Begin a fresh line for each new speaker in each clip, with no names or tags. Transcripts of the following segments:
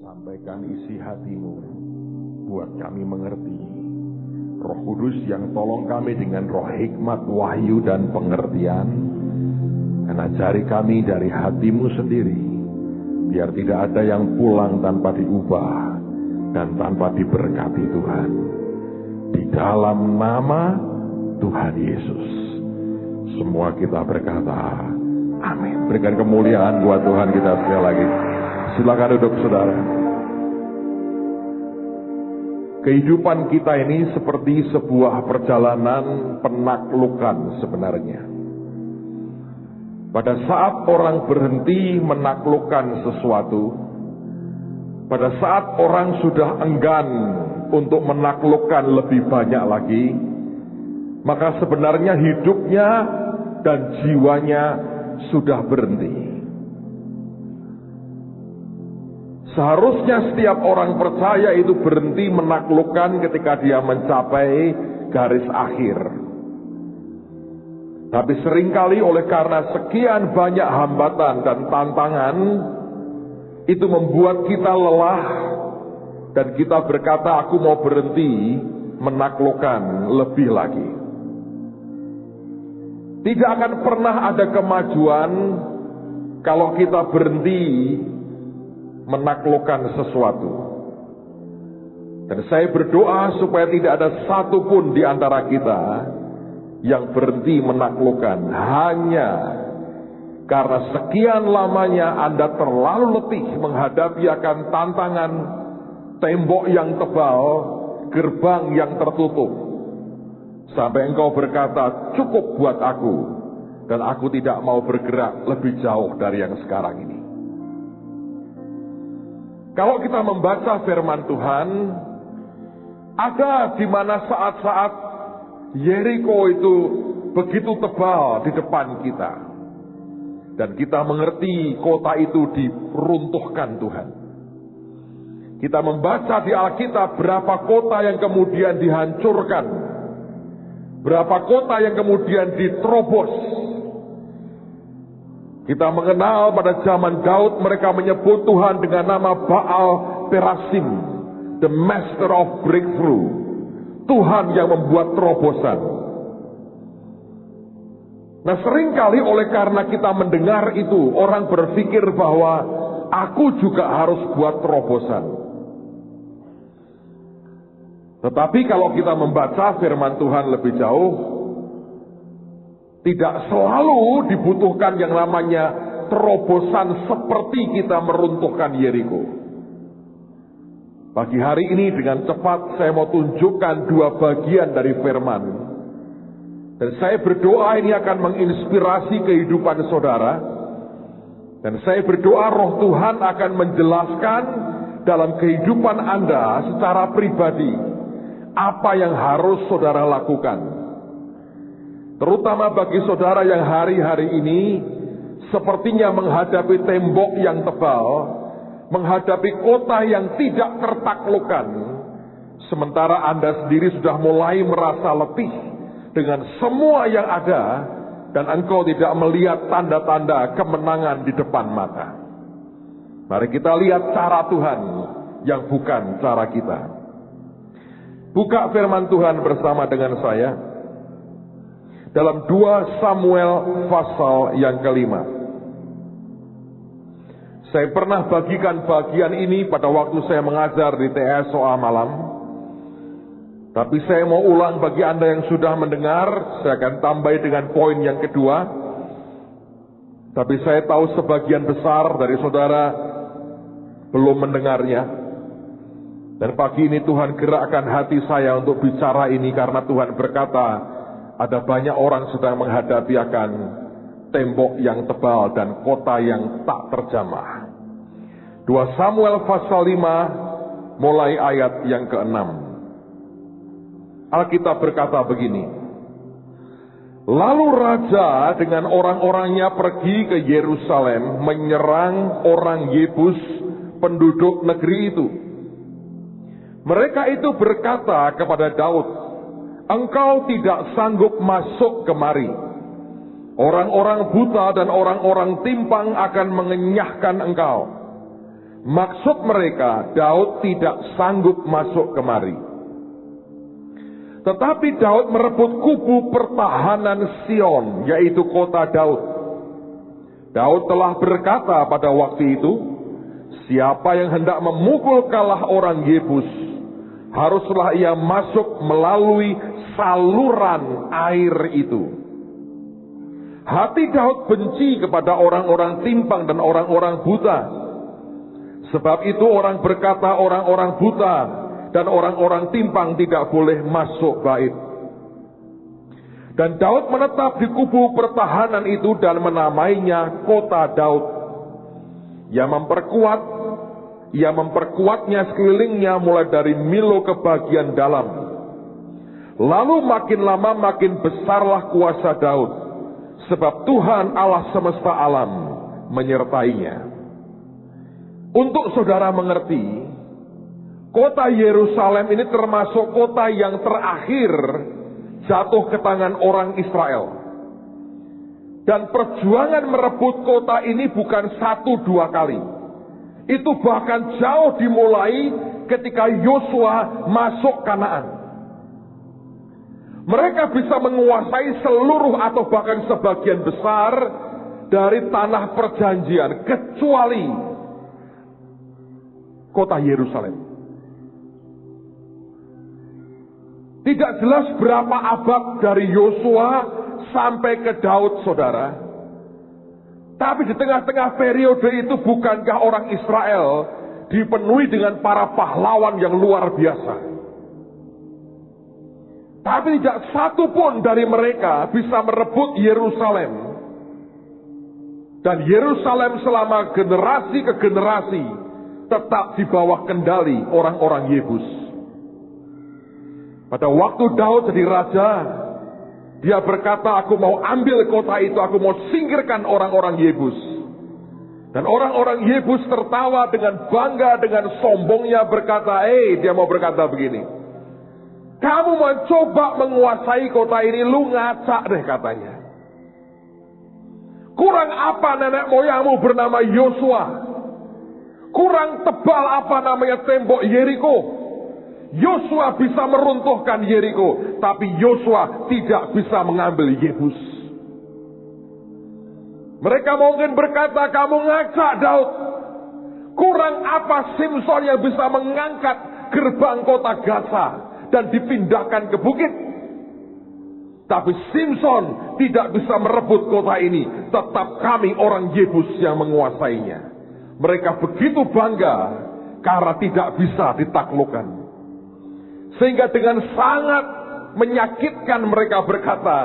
Sampaikan isi hatimu buat kami mengerti. Roh Kudus yang tolong kami dengan roh hikmat, wahyu, dan pengertian. Dan ajari kami dari hatimu sendiri, biar tidak ada yang pulang tanpa diubah dan tanpa diberkati Tuhan. Di dalam nama Tuhan Yesus, semua kita berkata amin. Berikan kemuliaan buat Tuhan kita sekali lagi. Silakan duduk, saudara. Kehidupan kita ini seperti sebuah perjalanan penaklukan sebenarnya. Pada saat orang berhenti menaklukkan sesuatu, pada saat orang sudah enggan untuk menaklukkan lebih banyak lagi, maka sebenarnya hidupnya dan jiwanya sudah berhenti. Seharusnya setiap orang percaya itu berhenti menaklukkan ketika dia mencapai garis akhir. Tapi seringkali oleh karena sekian banyak hambatan dan tantangan, itu membuat kita lelah dan kita berkata, aku mau berhenti menaklukkan lebih lagi. Tidak akan pernah ada kemajuan kalau kita berhenti menaklukkan sesuatu. Dan saya berdoa supaya tidak ada satupun di antara kita yang berhenti menaklukkan hanya karena sekian lamanya Anda terlalu letih menghadapi akan tantangan tembok yang tebal, gerbang yang tertutup, sampai engkau berkata, cukup buat aku, dan aku tidak mau bergerak lebih jauh dari yang sekarang ini. Kalau kita membaca firman Tuhan, ada di mana saat-saat Yeriko itu begitu tebal di depan kita. Dan kita mengerti kota itu diruntuhkan Tuhan. Kita membaca di Alkitab berapa kota yang kemudian dihancurkan. Berapa kota yang kemudian diterobos. Kita mengenal pada zaman Daud mereka menyebut Tuhan dengan nama Baal Perasim, the master of breakthrough, Tuhan yang membuat terobosan. Nah, seringkali oleh karena kita mendengar itu, orang berpikir bahwa aku juga harus buat terobosan. Tetapi kalau kita membaca firman Tuhan lebih jauh, tidak selalu dibutuhkan yang namanya terobosan seperti kita meruntuhkan Yeriko. Pagi hari ini dengan cepat saya mau tunjukkan dua bagian dari firman. Dan saya berdoa ini akan menginspirasi kehidupan saudara. Dan saya berdoa roh Tuhan akan menjelaskan dalam kehidupan Anda secara pribadi apa yang harus saudara lakukan. Terutama bagi saudara yang hari-hari ini sepertinya menghadapi tembok yang tebal, menghadapi kota yang tidak tertaklukkan, sementara Anda sendiri sudah mulai merasa letih dengan semua yang ada, dan engkau tidak melihat tanda-tanda kemenangan di depan mata. Mari kita lihat cara Tuhan yang bukan cara kita. Buka firman Tuhan bersama dengan saya dalam 2 Samuel pasal yang kelima. Saya pernah bagikan bagian ini pada waktu saya mengajar di TS Soa Malam. Tapi saya mau ulang bagi Anda yang sudah mendengar, saya akan tambah dengan poin yang kedua. Tapi saya tahu sebagian besar dari saudara belum mendengarnya. Dan pagi ini Tuhan gerakkan hati saya untuk bicara ini karena Tuhan berkata, ada banyak orang sedang menghadapi akan tembok yang tebal dan kota yang tak terjamah. 2 Samuel pasal 5 mulai ayat yang ke-6. Alkitab berkata begini. Lalu raja dengan orang-orangnya pergi ke Yerusalem menyerang orang Yebus penduduk negeri itu. Mereka itu berkata kepada Daud, engkau tidak sanggup masuk kemari. Orang-orang buta dan orang-orang timpang akan mengenyahkan engkau. Maksud mereka, Daud tidak sanggup masuk kemari. Tetapi Daud merebut kubu pertahanan Sion, yaitu kota Daud. Daud telah berkata pada waktu itu, siapa yang hendak memukul kalah orang Yebus, haruslah ia masuk melalui saluran air itu. Hati Daud benci kepada orang-orang timpang dan orang-orang buta. Sebab itu orang berkata orang-orang buta dan orang-orang timpang tidak boleh masuk bait. Dan Daud menetap di kubu pertahanan itu dan menamainya kota Daud. Ia memperkuatnya sekelilingnya mulai dari Milo ke bagian dalam. Lalu makin lama makin besarlah kuasa Daud, sebab Tuhan Allah semesta alam menyertainya. Untuk saudara mengerti, kota Yerusalem ini termasuk kota yang terakhir jatuh ke tangan orang Israel. Dan perjuangan merebut kota ini bukan 1-2 kali. Itu bahkan jauh dimulai ketika Yosua masuk Kanaan. Mereka bisa menguasai seluruh atau bahkan sebagian besar dari tanah perjanjian, kecuali kota Yerusalem. Tidak jelas berapa abad dari Yosua sampai ke Daud, saudara. Tapi di tengah-tengah periode itu, bukankah orang Israel dipenuhi dengan para pahlawan yang luar biasa? Tapi tidak satu pun dari mereka bisa merebut Yerusalem. Dan Yerusalem selama generasi ke generasi tetap di bawah kendali orang-orang Yebus. Pada waktu Daud jadi raja, dia berkata, aku mau ambil kota itu, aku mau singkirkan orang-orang Yebus. Dan orang-orang Yebus tertawa dengan bangga, dengan sombongnya berkata, dia mau berkata begini, kamu mau coba menguasai kota ini, lu ngacak deh katanya. Kurang apa nenek moyangmu bernama Yosua? Kurang tebal apa namanya tembok Yeriko? Yosua bisa meruntuhkan Yeriko, tapi Yosua tidak bisa mengambil Yebus. Mereka mungkin berkata, kamu ngacak Daud. Kurang apa Simson yang bisa mengangkat gerbang kota Gaza dan dipindahkan ke bukit? Tapi Simson tidak bisa merebut kota ini. Tetap kami orang Yebus yang menguasainya. Mereka begitu bangga karena tidak bisa ditaklukkan. Sehingga dengan sangat menyakitkan mereka berkata,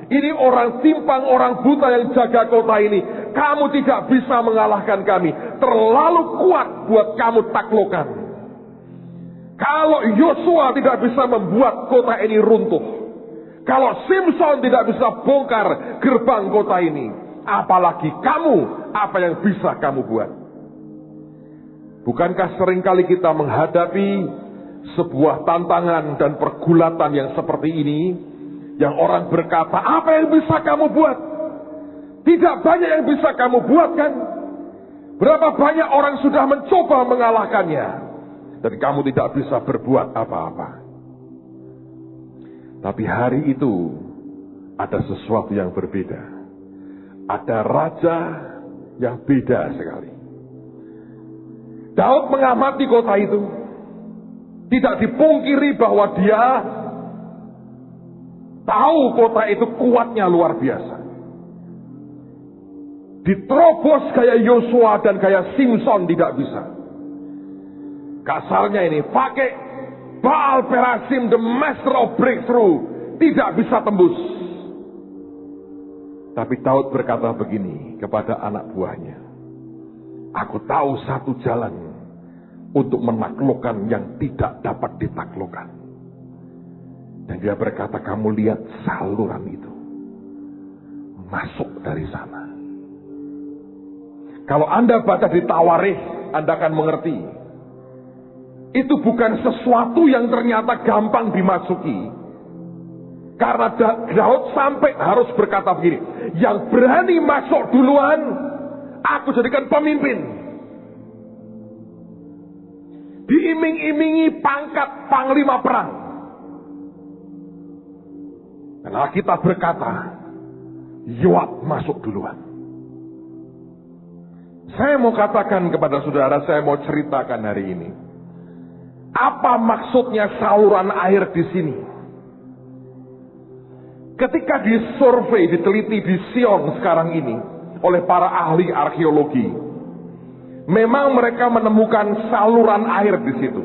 ini orang timpang, orang buta yang jaga kota ini. Kamu tidak bisa mengalahkan kami. Terlalu kuat buat kamu taklukkan. Kalau Yosua tidak bisa membuat kota ini runtuh, kalau Simson tidak bisa bongkar gerbang kota ini, apalagi kamu, apa yang bisa kamu buat? Bukankah seringkali kita menghadapi sebuah tantangan dan pergulatan yang seperti ini, yang orang berkata, apa yang bisa kamu buat? Tidak banyak yang bisa kamu buat, kan? Berapa banyak orang sudah mencoba mengalahkannya, dan kamu tidak bisa berbuat apa-apa. Tapi hari itu ada sesuatu yang berbeda. Ada raja yang beda sekali. Daud mengamati kota itu. Tidak dipungkiri bahwa dia tahu kota itu kuatnya luar biasa. Diterobos kayak Yosua dan kayak Simson tidak bisa. Kasarnya ini, pakai Baal Perasim, the master of breakthrough, tidak bisa tembus. Tapi Daud berkata begini kepada anak buahnya, aku tahu satu jalan untuk menaklukkan yang tidak dapat ditaklukkan. Dan dia berkata, kamu lihat saluran itu, masuk dari sana. Kalau Anda baca di Tawarikh, Anda akan mengerti. Itu bukan sesuatu yang ternyata gampang dimasuki. Karena Daud sampai harus berkata begini, yang berani masuk duluan, aku jadikan pemimpin. diiming-imingi pangkat panglima perang. Dan Alkitab berkata, Yoab masuk duluan. Saya mau katakan kepada saudara, saya mau ceritakan hari ini. Apa maksudnya saluran air di sini? Ketika disurvei, diteliti di Sion sekarang ini oleh para ahli arkeologi, memang mereka menemukan saluran air di situ.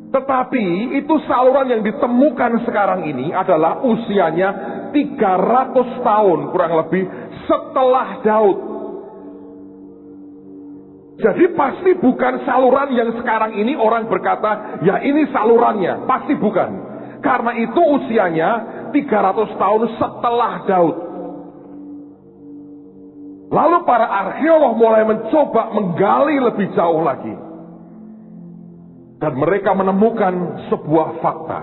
Tetapi itu saluran yang ditemukan sekarang ini adalah usianya 300 tahun kurang lebih setelah Daud. Jadi pasti bukan saluran yang sekarang ini orang berkata, ya ini salurannya. Pasti bukan. Karena itu usianya 300 tahun setelah Daud. Lalu para arkeolog mulai mencoba menggali lebih jauh lagi. Dan mereka menemukan sebuah fakta.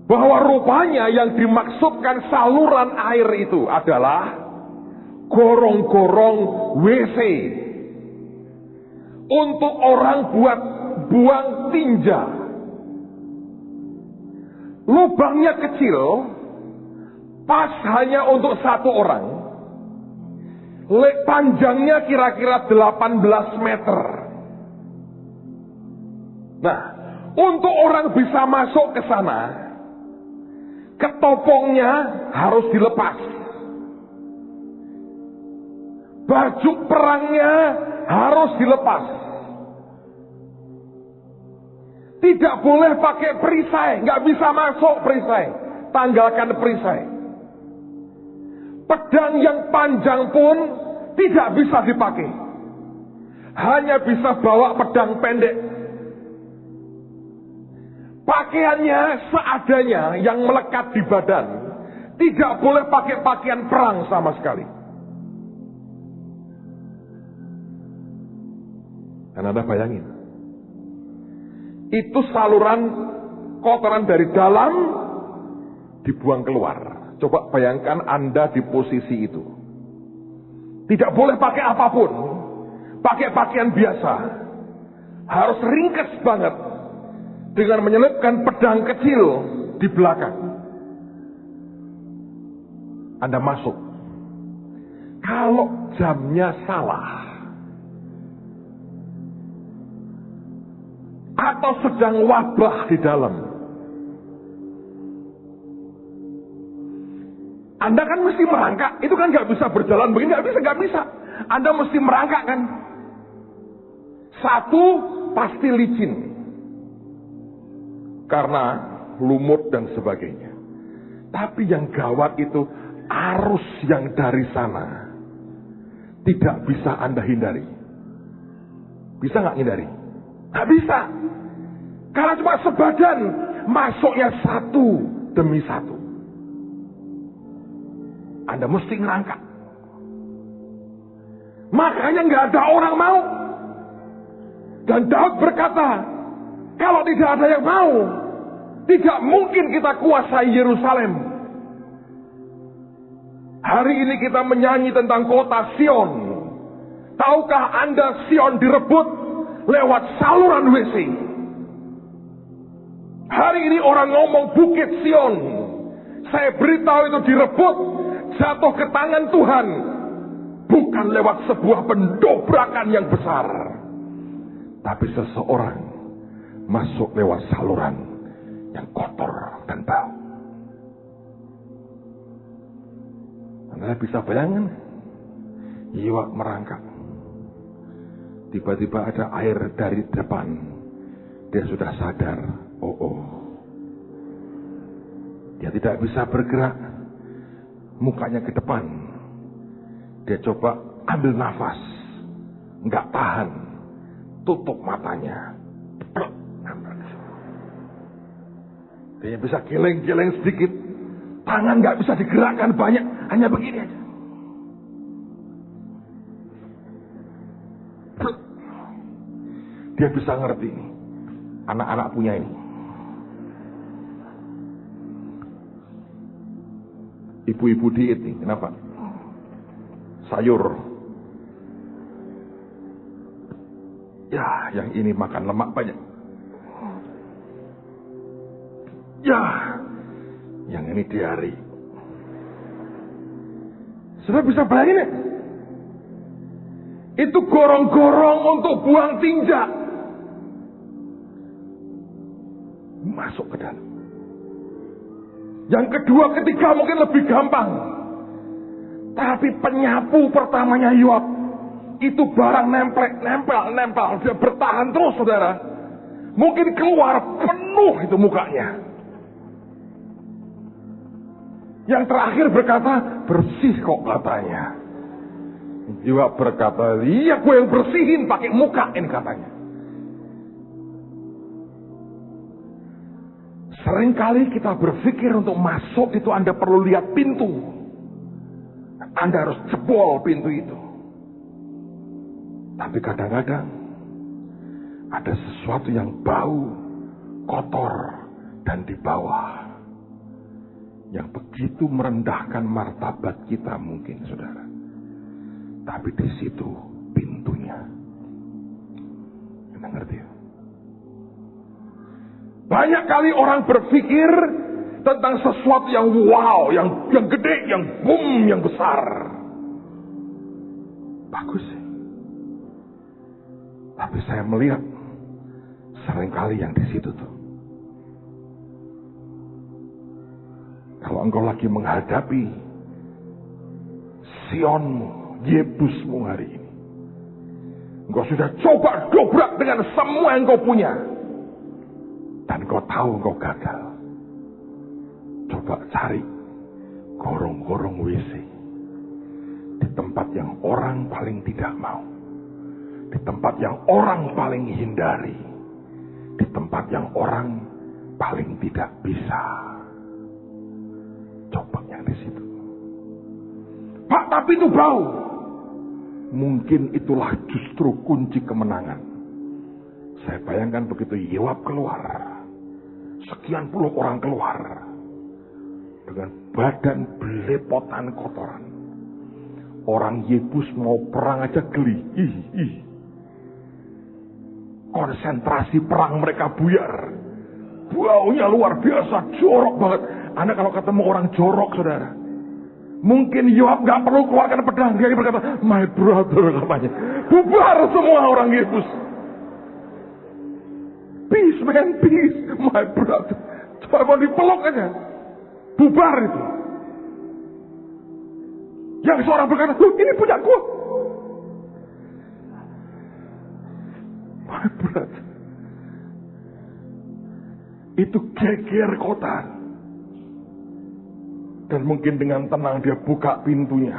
Bahwa rupanya yang dimaksudkan saluran air itu adalah gorong-gorong WC. Untuk orang buat buang tinja. Lubangnya kecil, pas hanya untuk satu orang. Panjangnya kira-kira 18 meter. Nah, untuk orang bisa masuk ke sana, ketopongnya harus dilepas. Baju perangnya harus dilepas. Tidak boleh pakai perisai, nggak bisa masuk perisai. Tanggalkan perisai. Pedang yang panjang pun tidak bisa dipakai. Hanya bisa bawa pedang pendek. Pakaiannya seadanya yang melekat di badan. Tidak boleh pakai pakaian perang sama sekali. Dan Anda bayangin, itu saluran kotoran dari dalam dibuang keluar. Coba bayangkan Anda di posisi itu. Tidak boleh pakai apapun. Pakai pakaian biasa. Harus ringkes banget. Dengan menyelipkan pedang kecil di belakang. Anda masuk. Kalau jamnya salah, atau sedang wabah di dalam, Anda kan mesti merangkak. Itu kan gak bisa berjalan begini, gak bisa. Anda mesti merangkak kan. Satu, pasti licin. Karena lumut dan sebagainya. Tapi yang gawat itu, arus yang dari sana tidak bisa Anda hindari. Bisa gak hindari? Gak bisa. Karena cuma sebadan, masuknya satu demi satu. Anda mesti ngerangkak. Makanya gak ada orang mau. Dan Daud berkata, kalau tidak ada yang mau, tidak mungkin kita kuasai Yerusalem. Hari ini kita menyanyi tentang kota Sion. Tahukah Anda Sion direbut lewat saluran WC? Hari ini orang ngomong Bukit Sion. Saya beritahu itu direbut, jatuh ke tangan Tuhan. Bukan lewat sebuah pendobrakan yang besar. Tapi seseorang masuk lewat saluran yang kotor dan bau. Anda bisa bayangkan? Jiwa merangkak. Tiba-tiba ada air dari depan. Dia sudah sadar. Oh. Dia tidak bisa bergerak. Mukanya ke depan. Dia coba ambil nafas. Nggak tahan. Tutup matanya. Dia bisa geleng-geleng sedikit. Tangan nggak bisa digerakkan banyak. Hanya begini aja. Dia bisa ngerti ini. Anak-anak punya ini. Ibu-ibu diet nih. Kenapa? Sayur. Ya, yang ini makan lemak banyak. Ya, yang ini diare. Saudara bisa bayangin ya? Itu gorong-gorong untuk buang tinja. Masuk ke dalam. Yang kedua, ketiga mungkin lebih gampang. Tapi penyapu pertamanya Yoab, itu barang nempel. Dia bertahan terus, saudara. Mungkin keluar penuh itu mukanya. Yang terakhir berkata, bersih kok katanya. Yoab berkata, iya gue yang bersihin pakai muka ini katanya. Seringkali kita berpikir untuk masuk itu Anda perlu lihat pintu. Anda harus jebol pintu itu. Tapi kadang-kadang ada sesuatu yang bau, kotor, dan di bawah. Yang begitu merendahkan martabat kita mungkin, saudara. Tapi di situ pintunya. Anda ngerti ya? Banyak kali orang berpikir tentang sesuatu yang wow, yang gede, yang boom, yang besar. Bagus sih. Tapi saya melihat seringkali yang di situ tuh. Kalau engkau lagi menghadapi Sionmu, Yebusmu hari ini. Engkau sudah coba dobrak dengan semua yang kau punya. Dan kau tahu kau gagal. Coba cari gorong-gorong WC. Di tempat yang orang paling tidak mau. Di tempat yang orang paling hindari. Di tempat yang orang paling tidak bisa. Coba yang di situ. Pak, tapi itu bau. Mungkin itulah justru kunci kemenangan. Saya bayangkan begitu Yoab keluar. Sekian puluh orang keluar. Dengan badan belepotan kotoran. Orang Yebus mau perang aja geli. Konsentrasi perang mereka buyar. Baunya luar biasa, jorok banget. Anda kalau ketemu orang jorok, saudara. Mungkin Yoab gak perlu keluarkan pedang. Dia berkata, my brother katanya. Bubar semua orang Yebus. Peace man, peace, my brother. Coba dipeluk aja. Bubar itu. Yang seorang berkata, ini punya gua. My brother. Itu geger kota. Dan mungkin dengan tenang dia buka pintunya.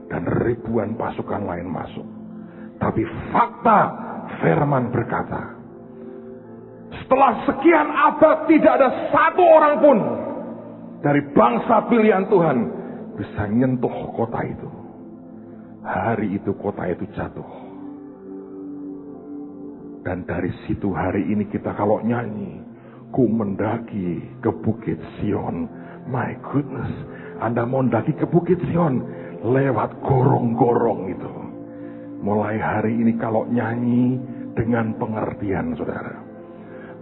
Dan ribuan pasukan lain masuk. Tapi fakta firman berkata, setelah sekian abad tidak ada satu orang pun dari bangsa pilihan Tuhan bisa nyentuh kota itu. Hari itu kota itu jatuh. Dan dari situ hari ini kita kalau nyanyi, ku mendaki ke Bukit Sion. My goodness, Anda mau mendaki ke Bukit Sion lewat gorong-gorong itu. Mulai hari ini kalau nyanyi dengan pengertian, saudara.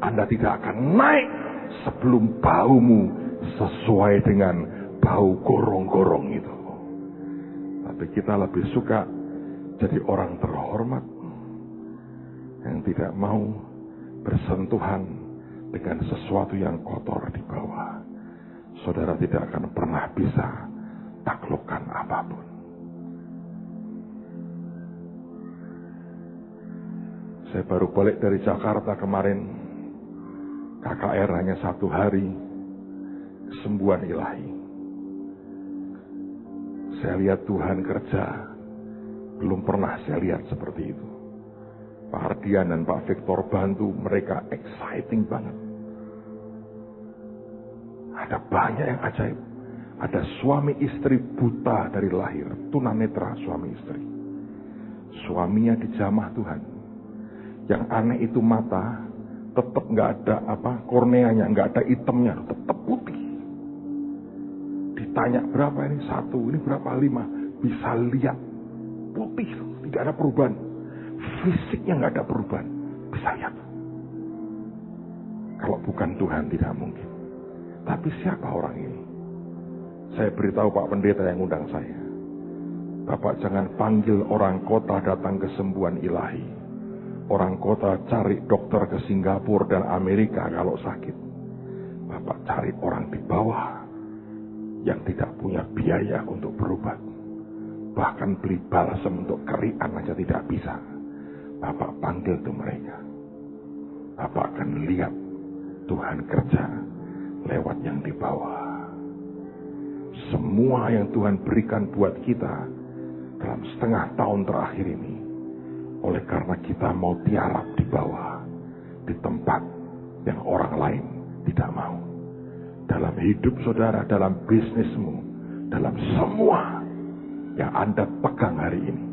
Anda tidak akan naik sebelum baumu sesuai dengan bau gorong-gorong itu. Tapi kita lebih suka jadi orang terhormat yang tidak mau bersentuhan dengan sesuatu yang kotor di bawah. Saudara tidak akan pernah bisa taklukkan apapun. Saya baru balik dari Jakarta kemarin. KKR hanya 1 hari, kesembuhan ilahi. Saya lihat Tuhan kerja, belum pernah saya lihat seperti itu. Pak Ardian dan Pak Victor bantu, mereka exciting banget. Ada banyak yang ajaib. Ada suami istri buta dari lahir, tunanetra suami istri. Suaminya dijamah Tuhan. Yang aneh itu mata, tetap nggak ada korneanya, nggak ada hitamnya, tetap putih. Ditanya berapa ini? 1, ini berapa? 5. Bisa lihat putih, tidak ada perubahan.
fisiknya nggak ada perubahan. Bisa lihat. Kalau bukan Tuhan tidak mungkin. Tapi siapa orang ini? Saya beritahu Pak Pendeta yang undang saya. Bapak jangan panggil orang kota datang kesembuhan ilahi. Orang kota cari dokter ke Singapura dan Amerika kalau sakit. Bapak cari orang di bawah yang tidak punya biaya untuk berobat. Bahkan beli balsem untuk kerian aja tidak bisa. Bapak panggil tuh mereka. Bapak akan lihat Tuhan kerja lewat yang di bawah. Semua yang Tuhan berikan buat kita dalam setengah tahun terakhir ini, oleh karena kita mau tiarap di bawah, di tempat yang orang lain tidak mau. Dalam hidup saudara, dalam bisnismu, dalam semua yang Anda pegang hari ini,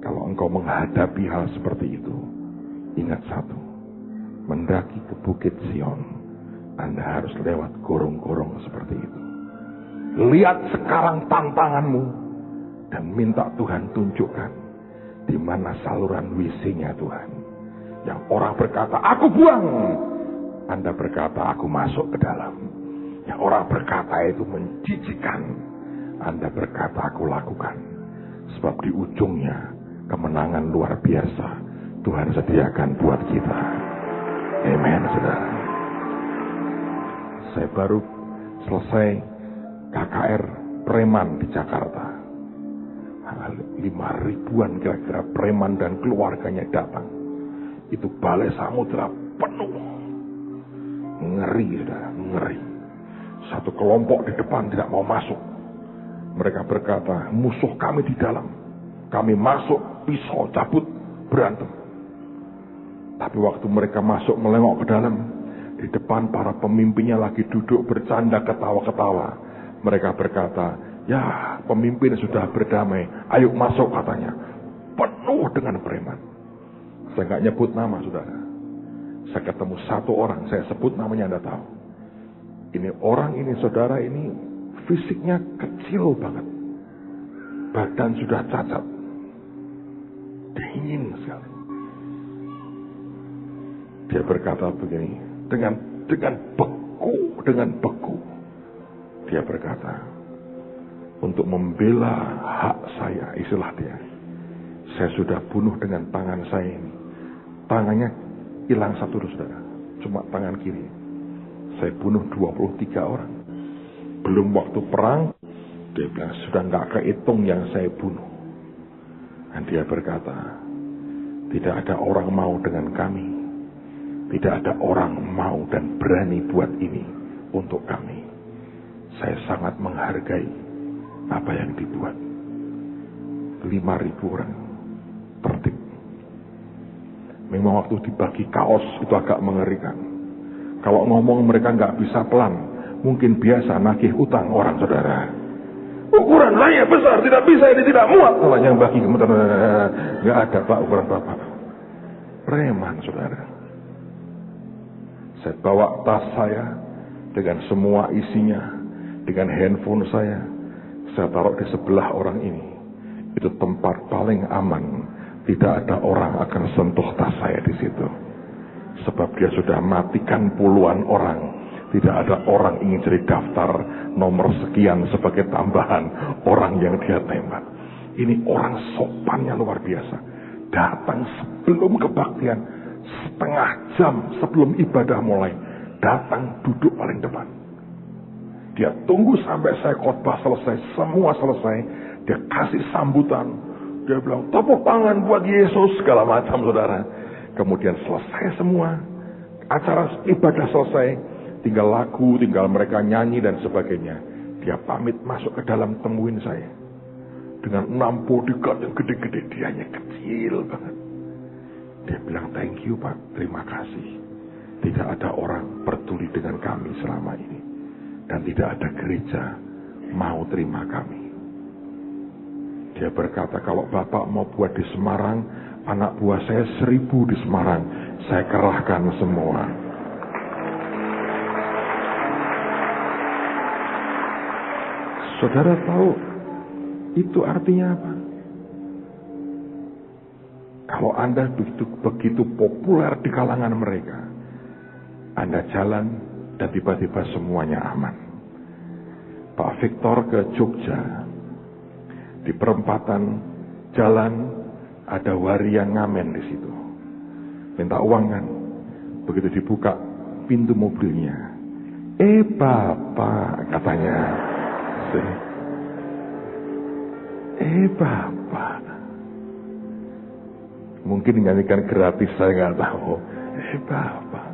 kalau engkau menghadapi hal seperti itu, ingat satu, mendaki ke Bukit Sion, Anda harus lewat gorong-gorong seperti itu. Lihat sekarang tantanganmu dan minta Tuhan tunjukkan di mana saluran WC-nya Tuhan. Yang orang berkata, aku buang. Anda berkata, aku masuk ke dalam. Yang orang berkata itu menjijikkan. Anda berkata, aku lakukan. Sebab di ujungnya kemenangan luar biasa Tuhan sediakan buat kita. Amen, saudara. Saya baru selesai KKR preman di Jakarta. 5.000-an kira-kira preman dan keluarganya datang. Itu Balai Samudra penuh. Ngeri, saudara, ngeri. Satu kelompok di depan tidak mau masuk. Mereka berkata, musuh kami di dalam. Kami masuk, pisau, cabut, berantem. Tapi waktu mereka masuk melengok ke dalam, di depan para pemimpinnya lagi duduk bercanda ketawa-ketawa. Mereka berkata, ya pemimpin sudah berdamai, ayo masuk katanya. Penuh dengan preman. Saya nggak nyebut nama saudara. Saya ketemu satu orang, saya sebut namanya, Anda tahu. Ini orang ini, saudara ini, fisiknya kecil banget. Badan sudah cacat. Dingin sekali. Dia berkata begini, dengan beku. Dia berkata, untuk membela hak saya, istilah dia, saya sudah bunuh dengan tangan saya ini. Tangannya hilang satu, saudara. Cuma tangan kiri. Saya bunuh 23 orang. Belum waktu perang, dia bilang sudah nggak kehitung yang saya bunuh. Dan dia berkata, tidak ada orang mau dengan kami. Tidak ada orang mau dan berani buat ini untuk kami. Saya sangat menghargai apa yang dibuat. 5.000 orang tertib. Memang waktu dibagi kaos itu agak mengerikan. Kalau ngomong mereka nggak bisa pelan. Mungkin biasa nagih utang orang, saudara. Ukuran saya besar, tidak bisa, ini tidak muat. Kalau yang bagi nggak ada Pak ukuran Bapak. Preman, saudara. Saya bawa tas saya dengan semua isinya, dengan handphone saya taruh di sebelah orang ini. Itu tempat paling aman. Tidak ada orang akan sentuh tas saya di situ. Sebab dia sudah matikan puluhan orang. Tidak ada orang ingin jadi daftar nomor sekian sebagai tambahan orang yang dia tembak. Ini orang sopannya luar biasa. Datang sebelum kebaktian, setengah jam sebelum ibadah mulai. Datang duduk paling depan. Dia tunggu sampai saya khotbah selesai, semua selesai. Dia kasih sambutan. Dia bilang, tepuk tangan buat Yesus, segala macam, saudara. Kemudian selesai semua. Acara ibadah selesai. Tinggal lagu, tinggal mereka nyanyi dan sebagainya. Dia pamit masuk ke dalam, temuin saya. Dengan 6 bodyguard yang gede-gede, dianya kecil banget. Dia bilang, thank you Pak, terima kasih. Tidak ada orang peduli dengan kami selama ini. Dan tidak ada gereja mau terima kami. Dia berkata, kalau Bapak mau buat di Semarang, anak buah saya 1000 di Semarang, saya kerahkan semua. Saudara tahu itu artinya apa? Kalau Anda begitu populer di kalangan mereka, Anda jalan dan tiba-tiba semuanya aman. Pak Victor ke Jogja, di perempatan jalan ada waria ngamen di situ. Minta uang kan? Begitu dibuka pintu mobilnya, Bapak, katanya. Bapak. Mungkin nyanyikan gratis, saya nggak tahu. Bapak.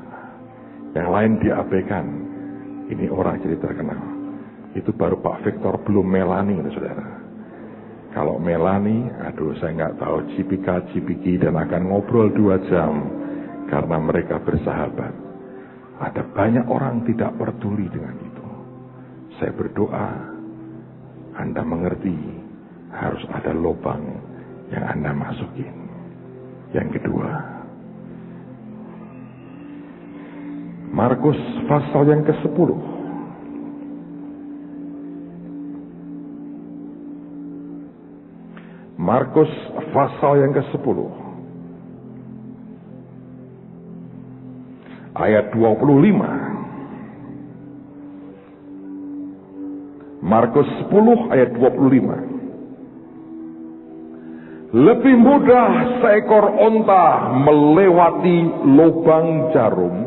Yang lain diabaikan. Ini orang jadi terkenal. Itu baru Pak Victor, belum Melani, saudara. Kalau Melani, aduh saya nggak tahu, cipika-cipiki dan akan ngobrol 2 jam. Karena mereka bersahabat. Ada banyak orang tidak peduli dengan itu. Saya berdoa, Anda mengerti, harus ada lubang yang Anda masukin. Yang kedua, Markus pasal yang ke-10. Markus pasal yang ke-10. Ayat 25. Markus 10 ayat 25. Lebih mudah seekor onta melewati lubang jarum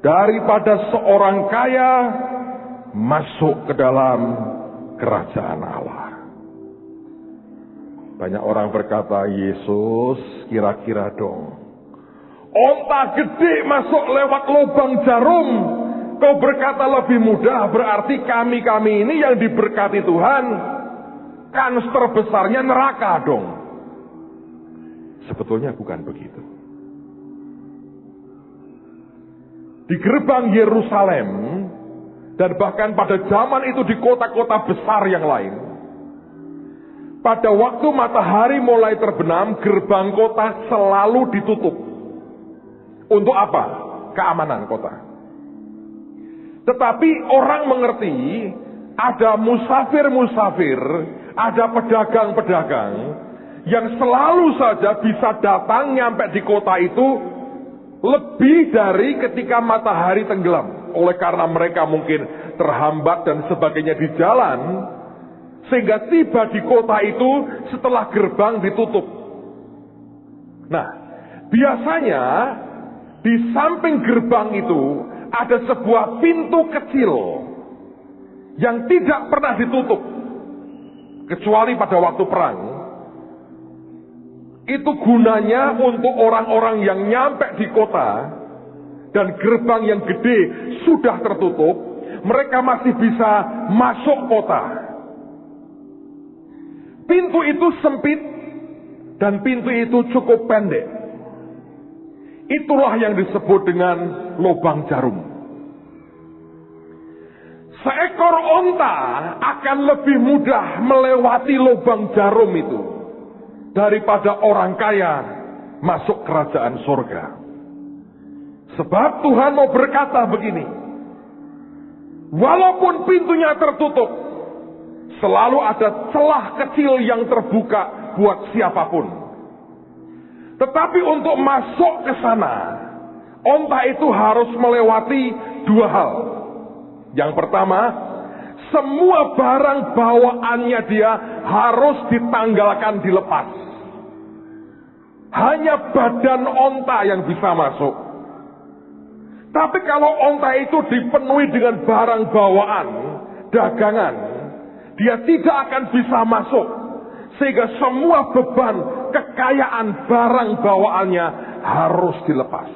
daripada seorang kaya masuk ke dalam kerajaan Allah. Banyak orang berkata, Yesus, kira-kira dong, onta gede masuk lewat lubang jarum, kau berkata lebih mudah, berarti kami ini yang diberkati Tuhan, kans terbesarnya neraka dong. Sebetulnya bukan begitu. Di gerbang Yerusalem, dan bahkan pada zaman itu di kota-kota besar yang lain, pada waktu matahari mulai terbenam, gerbang kota selalu ditutup. Untuk apa? Keamanan kota. Tetapi orang mengerti, ada musafir-musafir, ada pedagang-pedagang yang selalu saja bisa datang nyampe di kota itu lebih dari ketika matahari tenggelam. Oleh karena mereka mungkin terhambat dan sebagainya di jalan, sehingga tiba di kota itu setelah gerbang ditutup. Nah, biasanya di samping gerbang itu ada sebuah pintu kecil yang tidak pernah ditutup, kecuali pada waktu perang. Itu gunanya untuk orang-orang yang nyampe di kota dan gerbang yang gede sudah tertutup, mereka masih bisa masuk kota. Pintu itu sempit dan pintu itu cukup pendek. Itulah yang disebut dengan lubang jarum. Seekor onta akan lebih mudah melewati lubang jarum itu daripada orang kaya masuk kerajaan surga. Sebab Tuhan mau berkata begini, walaupun pintunya tertutup, selalu ada celah kecil yang terbuka buat siapapun. Tetapi untuk masuk ke sana, onta itu harus melewati 2 hal. Yang pertama, semua barang bawaannya dia harus ditanggalkan, dilepas. Hanya badan onta yang bisa masuk. Tapi kalau onta itu dipenuhi dengan barang bawaan, dagangan, dia tidak akan bisa masuk. Sehingga semua beban, kekayaan barang bawaannya harus dilepas.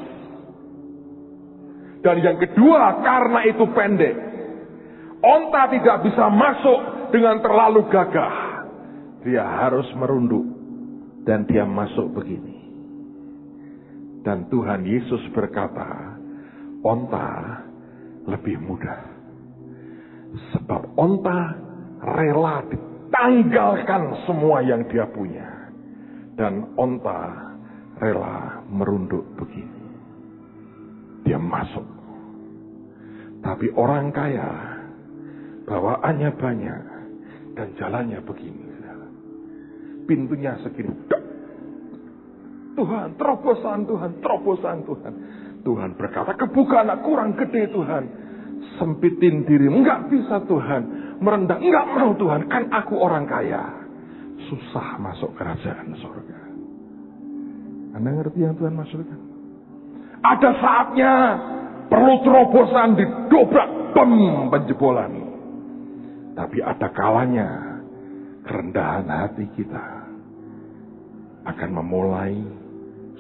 Dan yang kedua, karena itu pendek, onta tidak bisa masuk dengan terlalu gagah. Dia harus merunduk dan dia masuk begini. Dan Tuhan Yesus berkata, onta lebih mudah. Sebab onta rela ditanggalkan semua yang dia punya. Dan onta rela merunduk begini. Dia masuk. Tapi orang kaya, bawaannya banyak, dan jalannya begini. Pintunya segini, Tuhan, terobosan Tuhan, terobosan Tuhan. Tuhan berkata, kebuka anak kurang gede Tuhan. Sempitin dirimu, enggak bisa Tuhan. Merendah, enggak mau Tuhan, kan aku orang kaya. Susah masuk kerajaan surga. Anda ngerti yang Tuhan maksudkan? Ada saatnya perlu terobosan, didobrak, penjebolan. Tapi ada kalanya kerendahan hati kita akan memulai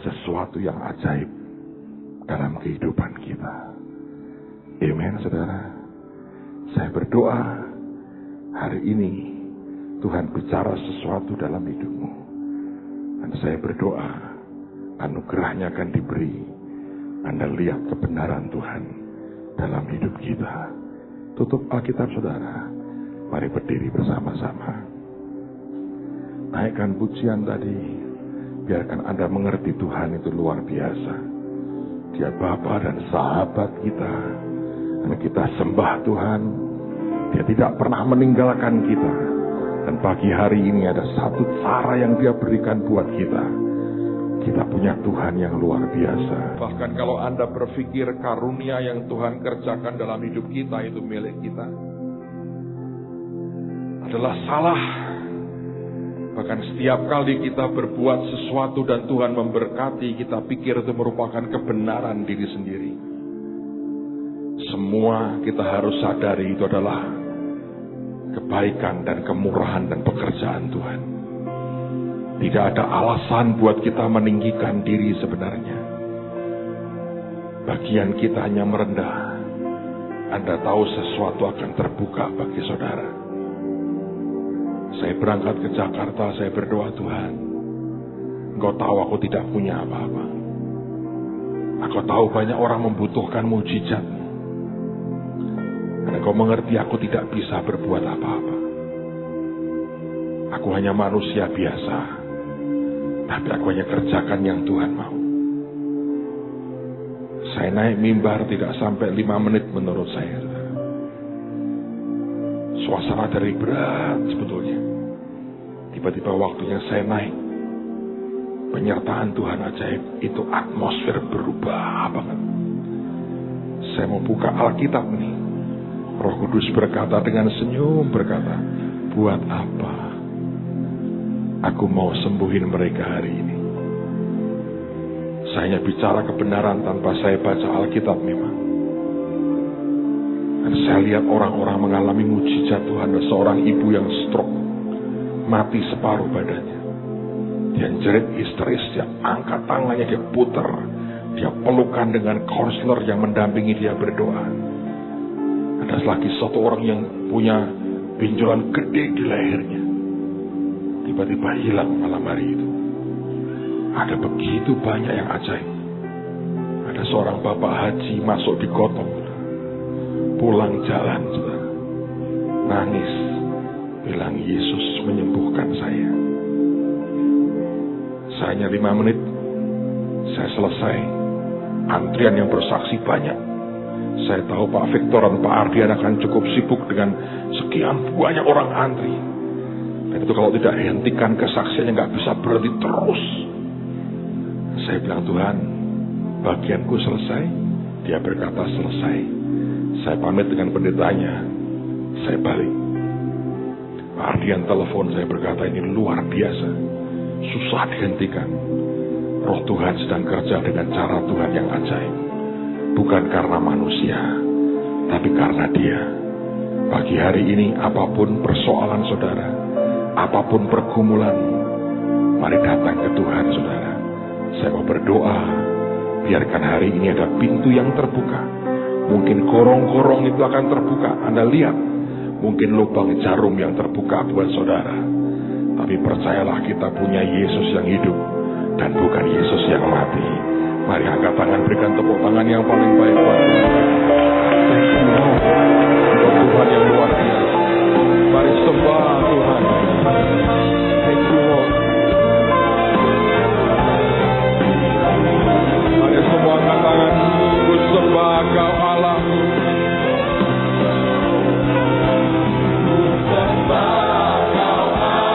sesuatu yang ajaib dalam kehidupan kita. Amen, saudara. Saya berdoa hari ini Tuhan bicara sesuatu dalam hidupmu. Dan saya berdoa anugerahnya akan diberi. Anda lihat kebenaran Tuhan dalam hidup kita. Tutup Alkitab saudara. Mari berdiri bersama-sama. Naikkan pujian tadi. Biarkan Anda mengerti Tuhan itu luar biasa. Dia Bapa dan sahabat kita. Dan kita sembah Tuhan. Dia tidak pernah meninggalkan kita. Dan pagi hari ini ada satu cara yang Dia berikan buat kita. Kita punya Tuhan yang luar biasa. Bahkan kalau Anda berpikir karunia yang Tuhan kerjakan dalam hidup kita itu milik kita, adalah salah. Bahkan setiap kali kita berbuat sesuatu dan Tuhan memberkati, kita pikir itu merupakan kebenaran diri sendiri. Semua kita harus sadari itu adalah kebaikan dan kemurahan dan pekerjaan Tuhan. Tidak ada alasan buat kita meninggikan diri sebenarnya. Bagian kita hanya merendah. Anda tahu sesuatu akan terbuka bagi saudara. Saya berangkat ke Jakarta, saya berdoa, Tuhan, Engkau tahu aku tidak punya apa-apa. Engkau tahu banyak orang membutuhkan mujizat. Dan Engkau mengerti aku tidak bisa berbuat apa-apa. Aku hanya manusia biasa. Tapi aku hanya kerjakan yang Tuhan mau. Saya naik mimbar tidak sampai 5 menit menurut saya. Suasana dari berat sebetulnya. Tiba-tiba waktunya saya naik. Penyertaan Tuhan ajaib. Itu atmosfer berubah banget. Saya mau buka Alkitab nih. Roh Kudus berkata dengan senyum berkata, buat apa aku mau sembuhin mereka hari ini? Saya hanya bicara kebenaran tanpa saya baca Alkitab memang. Dan saya lihat orang-orang mengalami mujizat Tuhan. Ada seorang ibu yang stroke, mati separuh badannya. Dia jerit histeris, dia angkat tangannya, dia putar, dia pelukan dengan konselor yang mendampingi dia berdoa. Ada lagi satu orang yang punya benjolan gede di lehernya. Tiba-tiba hilang malam hari itu. Ada begitu banyak yang ajaib. Ada seorang bapak haji masuk di gotong, pulang jalan, saudara, nangis, bilang Yesus menyembuhkan saya. Saya hanya 5 menit, saya selesai. Antrian yang bersaksi banyak. Saya tahu Pak Victor dan Pak Ardian akan cukup sibuk dengan sekian banyak orang antri. Dan itu kalau tidak hentikan kesaksiannya nggak bisa berhenti terus. Saya bilang, Tuhan, bagianku selesai. Dia berkata selesai. Saya pamit dengan pendetanya. Saya balik. Pak Ardian telepon, saya berkata ini luar biasa. Susah dihentikan. Roh Tuhan sedang kerja dengan cara Tuhan yang ajaib. Bukan karena manusia, tapi karena Dia. Pagi hari ini apapun persoalan saudara, apapun pergumulan, mari datang ke Tuhan saudara. Saya mau berdoa, biarkan hari ini ada pintu yang terbuka. Mungkin gorong-gorong itu akan terbuka. Anda lihat, mungkin lubang jarum yang terbuka buat saudara. Tapi percayalah kita punya Yesus yang hidup dan bukan Yesus yang mati. Mari angkat tangan, berikan tepuk tangan yang paling baik buat Tuhan. Thank you Lord. Tuhan yang luar biasa. Mari sembah Tuhan. Thank you Lord. Mari semua angkat tangan, ku sembah Kau Allah. Ku sembah Kau Allah.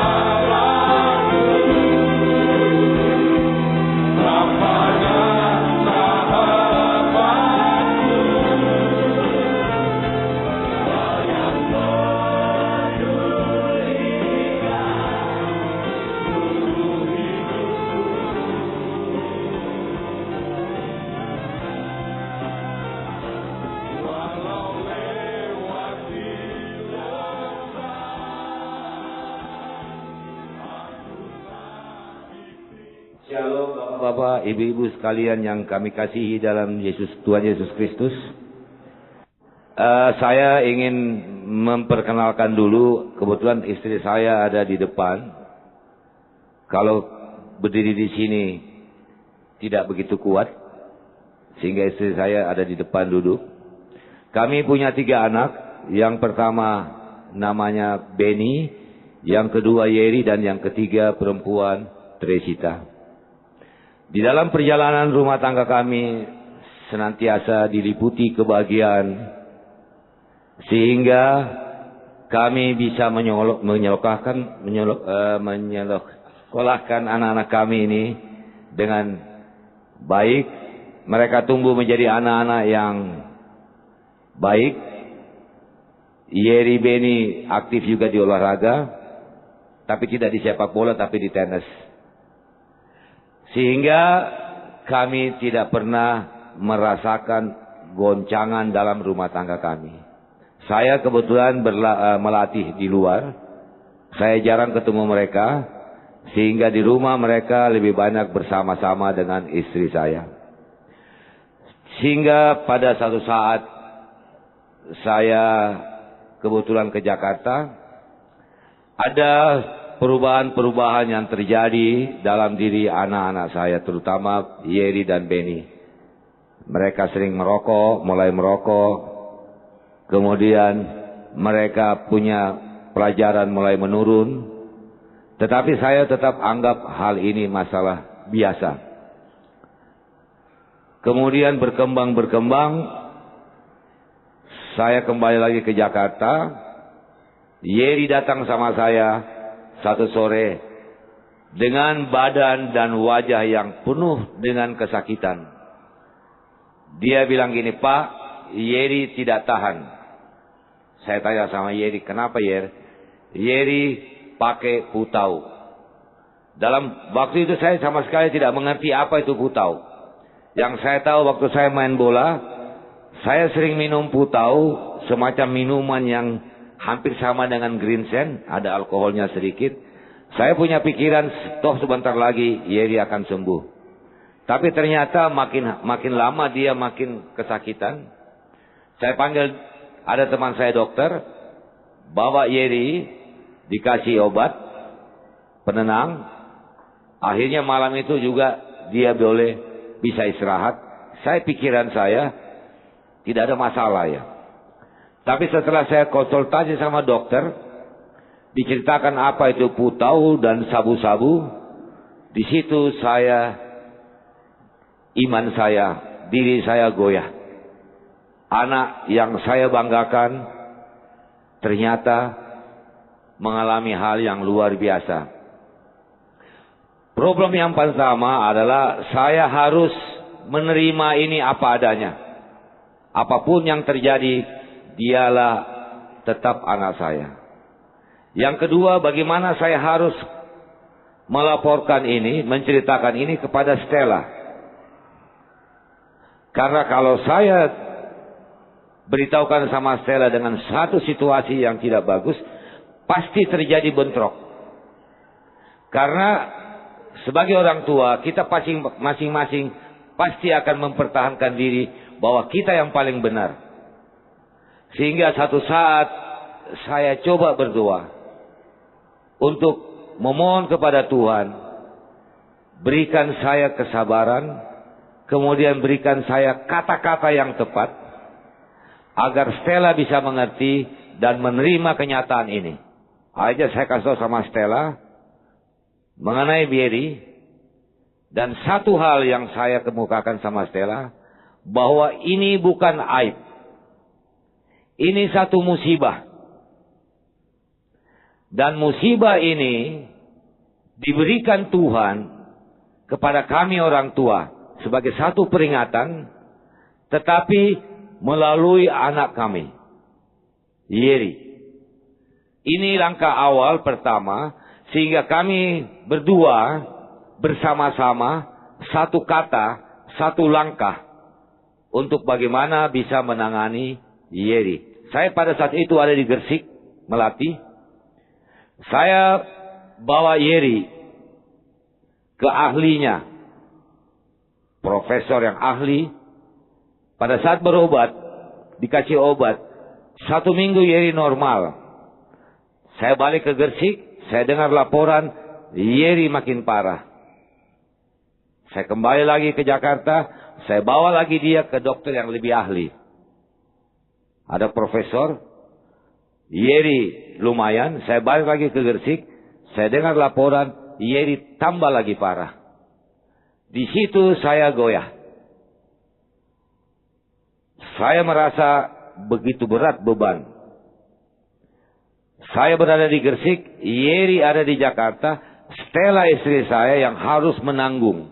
bapak-bapak, ibu-ibu sekalian yang kami kasihi dalam Tuhan Yesus Kristus. Saya ingin memperkenalkan dulu, kebetulan istri saya ada di depan. Kalau berdiri di sini tidak begitu kuat, sehingga istri saya ada di depan duduk. Kami punya 3 anak. Yang pertama namanya Benny, yang kedua Yeri, dan yang ketiga perempuan Tresita. Di dalam perjalanan rumah tangga kami senantiasa diliputi kebahagiaan, sehingga kami bisa menyekolahkan anak-anak kami ini dengan baik. Mereka tumbuh menjadi anak-anak yang baik. Yeri Benny aktif juga di olahraga, tapi tidak di sepak bola, tapi di tenis. Sehingga kami tidak pernah merasakan goncangan dalam rumah tangga kami. Saya kebetulan melatih di luar. Saya jarang ketemu mereka, sehingga di rumah mereka lebih banyak bersama-sama dengan istri saya. Sehingga pada satu saat saya kebetulan ke Jakarta, ada perubahan-perubahan yang terjadi dalam diri anak-anak saya, terutama Yeri dan Benny. Mereka sering merokok, mulai merokok. Kemudian mereka punya pelajaran mulai menurun. Tetapi saya tetap anggap hal ini masalah biasa. Kemudian berkembang, saya kembali lagi ke Jakarta. Yeri datang sama saya satu sore dengan badan dan wajah yang penuh dengan kesakitan. Dia bilang gini, "Pak, Yeri tidak tahan." Saya tanya sama Yeri, "Kenapa, Yer?" Yeri pakai putau. Dalam waktu itu saya sama sekali tidak mengerti apa itu putau. Yang saya tahu waktu saya main bola, saya sering minum putau, semacam minuman yang hampir sama dengan green sand, ada alkoholnya sedikit. Saya punya pikiran, toh sebentar lagi Yeri akan sembuh. Tapi ternyata makin lama dia makin kesakitan. Saya panggil, ada teman saya dokter, bawa Yeri, dikasih obat penenang. Akhirnya malam itu juga dia boleh bisa istirahat. Pikiran saya tidak ada masalah ya. Tapi setelah saya konsultasi sama dokter, diceritakan apa itu putau dan sabu-sabu, di situ iman saya, diri saya goyah. Anak yang saya banggakan ternyata mengalami hal yang luar biasa. Problem yang pertama adalah saya harus menerima ini apa adanya. Apapun yang terjadi, dialah tetap anak saya. Yang kedua, bagaimana saya harus melaporkan ini, menceritakan ini kepada Stella. Karena kalau saya beritahukan sama Stella dengan satu situasi yang tidak bagus, pasti terjadi bentrok. Karena sebagai orang tua, kita masing-masing pasti akan mempertahankan diri bahwa kita yang paling benar. Sehingga satu saat saya coba berdoa untuk memohon kepada Tuhan, berikan saya kesabaran, kemudian berikan saya kata-kata yang tepat, agar Stella bisa mengerti dan menerima kenyataan ini. Aja saya kasih tahu sama Stella mengenai Yeri, dan satu hal yang saya kemukakan sama Stella, bahwa ini bukan aib. Ini satu musibah. Dan musibah ini diberikan Tuhan kepada kami orang tua sebagai satu peringatan, tetapi melalui anak kami, Yeri. Ini langkah awal pertama, sehingga kami berdua bersama-sama satu kata, satu langkah untuk bagaimana bisa menangani Yeri. Saya pada saat itu ada di Gresik melatih. Saya bawa Yeri ke ahlinya, profesor yang ahli. Pada saat berobat, dikasih obat, 1 minggu Yeri normal. Saya balik ke Gresik, saya dengar laporan Yeri makin parah. Saya kembali lagi ke Jakarta, saya bawa lagi dia ke dokter yang lebih ahli. Ada profesor, Yeri lumayan, saya balik lagi ke Gresik, saya dengar laporan Yeri tambah lagi parah. Di situ saya goyah. Saya merasa begitu berat beban. Saya berada di Gresik, Yeri ada di Jakarta, Stella istri saya yang harus menanggung.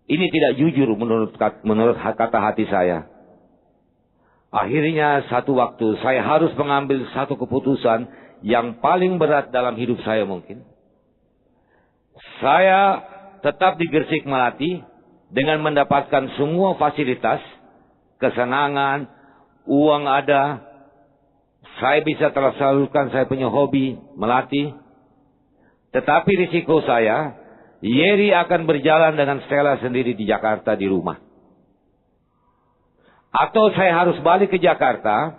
Ini tidak jujur menurut kata hati saya. Akhirnya satu waktu saya harus mengambil satu keputusan yang paling berat dalam hidup saya mungkin. Saya tetap di Gresik Melati dengan mendapatkan semua fasilitas, kesenangan, uang ada. Saya bisa tersalurkan saya punya hobi melatih. Tetapi risiko saya, Yeri akan berjalan dengan Stella sendiri di Jakarta di rumah. Atau saya harus balik ke Jakarta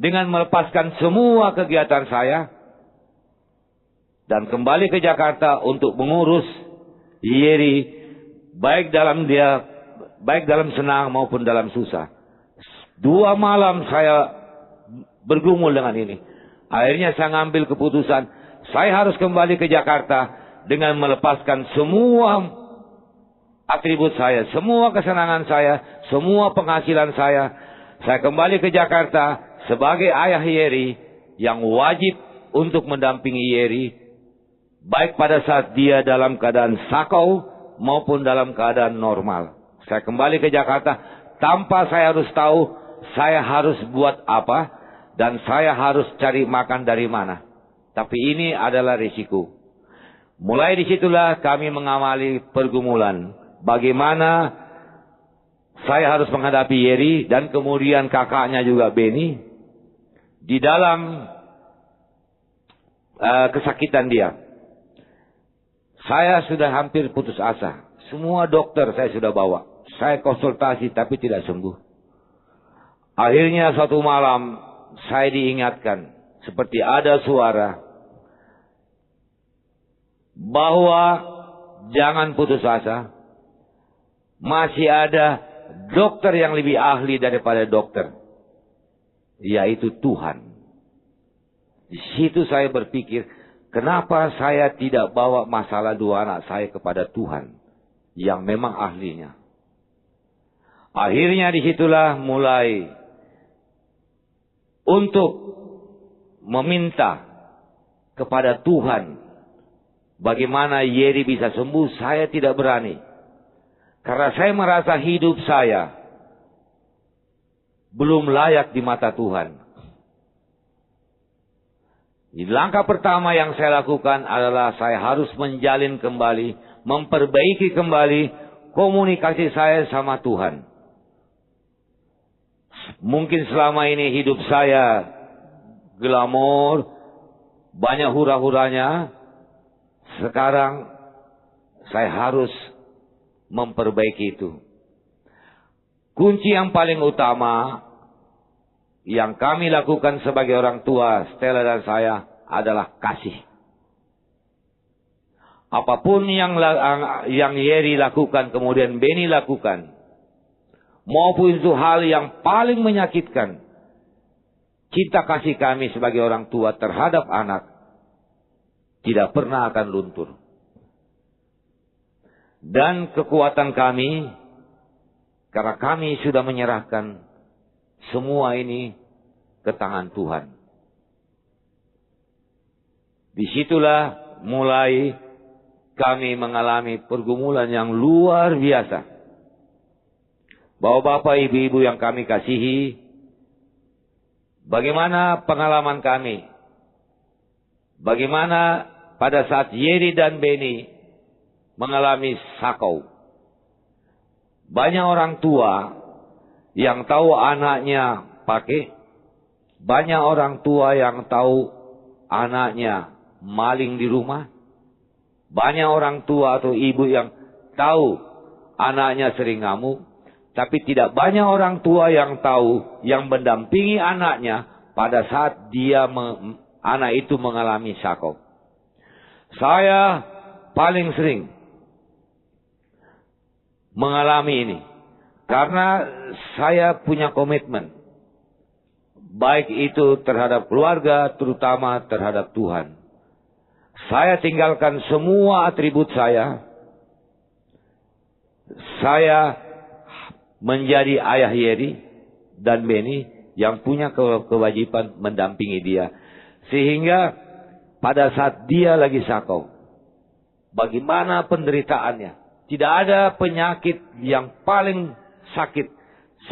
dengan melepaskan semua kegiatan saya dan kembali ke Jakarta untuk mengurus Yeri baik dalam senang maupun dalam susah. 2 malam saya bergumul dengan ini. Akhirnya saya ngambil keputusan, saya harus kembali ke Jakarta dengan melepaskan semua atribut saya, semua kesenangan saya, semua penghasilan saya. Saya kembali ke Jakarta sebagai ayah Yeri yang wajib untuk mendampingi Yeri, baik pada saat dia dalam keadaan sakau maupun dalam keadaan normal. Saya kembali ke Jakarta tanpa saya harus tahu saya harus buat apa dan saya harus cari makan dari mana. Tapi ini adalah risiko. Mulai disitulah kami mengamali pergumulan. Bagaimana saya harus menghadapi Yeri dan kemudian kakaknya juga Beni di dalam kesakitan dia. Saya sudah hampir putus asa. Semua dokter saya sudah bawa. Saya konsultasi tapi tidak sembuh. Akhirnya suatu malam saya diingatkan seperti ada suara bahwa jangan putus asa. Masih ada dokter yang lebih ahli daripada dokter, yaitu Tuhan. Di situ saya berpikir, kenapa saya tidak bawa masalah 2 anak saya kepada Tuhan yang memang ahlinya. Akhirnya disitulah mulai untuk meminta kepada Tuhan bagaimana Yeri bisa sembuh. Saya tidak berani. Karena saya merasa hidup saya belum layak di mata Tuhan. Langkah pertama yang saya lakukan adalah saya harus menjalin kembali, memperbaiki kembali komunikasi saya sama Tuhan. Mungkin selama ini hidup saya glamor, banyak hura-huranya. Sekarang saya harus memperbaiki itu. Kunci yang paling utama yang kami lakukan sebagai orang tua, Stella dan saya, adalah kasih. Apapun yang Yeri lakukan, kemudian Beni lakukan, maupun itu hal yang paling menyakitkan, cinta kasih kami sebagai orang tua terhadap anak tidak pernah akan luntur. Dan kekuatan kami, karena kami sudah menyerahkan semua ini ke tangan Tuhan. Disitulah mulai kami mengalami pergumulan yang luar biasa. Bapak-bapak, ibu-ibu yang kami kasihi, bagaimana pengalaman kami? Bagaimana pada saat Yeri dan Beni mengalami sakau? Banyak orang tua yang tahu anaknya pakai, banyak orang tua yang tahu anaknya maling di rumah, banyak orang tua atau ibu yang tahu anaknya sering ngamuk. Tapi tidak banyak orang tua yang tahu, yang mendampingi anaknya pada saat anak itu mengalami sakau. Saya paling sering mengalami ini. Karena saya punya komitmen. Baik itu terhadap keluarga, terutama terhadap Tuhan. Saya tinggalkan semua atribut saya. Saya menjadi ayah Yeri dan Beni yang punya kewajiban mendampingi dia. Sehingga pada saat dia lagi sakau, bagaimana penderitaannya. Tidak ada penyakit yang paling sakit